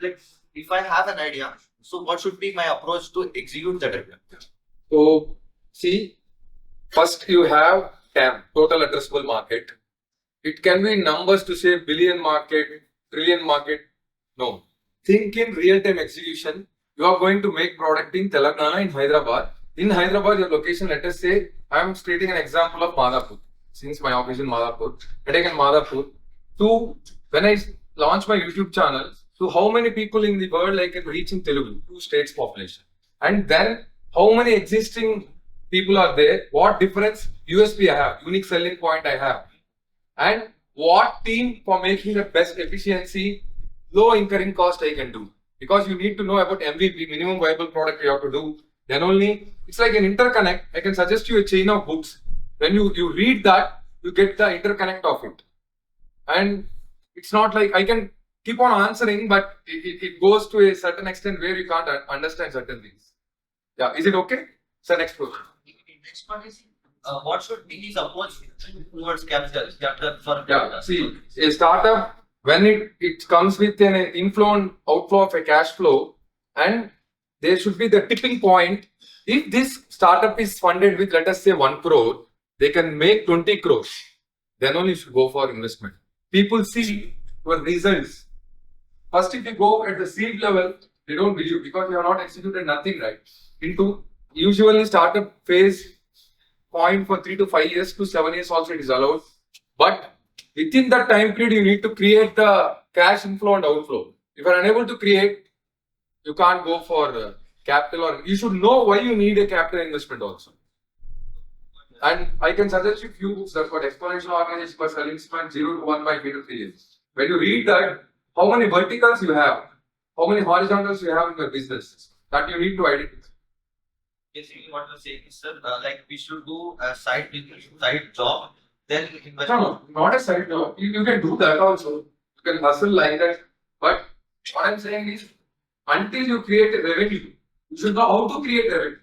Like if I have an idea, so what should be my approach to execute that idea? So, see, first you have TAM, total addressable market. It can be numbers to say billion market, trillion market. No. Think in real-time execution. You are going to make product in Telangana, in Hyderabad. In Hyderabad, your location, let us say, I am stating an example of Madhapur. Since my office in Madhapur, I take in Madhapur. To when I launch my YouTube channel, so how many people in the world I can reach in Telugu, 2 states population. And then how many existing people are there, what difference USP I have, unique selling point I have, and what team for making the best efficiency, low incurring cost I can do. Because you need to know about MVP, minimum viable product you have to do. Then only, it's like an interconnect. I can suggest you a chain of books. When you read that, you get the interconnect of it. And it's not like I can keep on answering, but it goes to a certain extent where you can't understand certain things. Yeah, is it okay? So next question. Next one is what should be his approach towards capital for Yeah, see, a startup, when it comes with an outflow of a cash flow, and there should be the tipping point. If this startup is funded with, let us say, 1 crore, they can make 20 crores. Then only you should go for investment. People see your results. First, if you go at the seed level, they don't believe because you have not executed nothing right. Usually startup phase point for 3 to 5 years to 7 years also it is allowed. But within that time period, you need to create the cash inflow and outflow. If you are unable to create, you can't go for capital, or you should know why you need a capital investment also. And I can suggest you few books that got exponential organization by selling span 0 to 1 by 3 to 3 years. When you read that, how many verticals you have, how many horizontals you have in your business, that you need to identify. Basically, what you're saying is, sir, like we should do a side business, side job, then invest. No, not a side job. You can do that also. You can hustle like that. But what I'm saying is, until you create a revenue, you should know how to create revenue.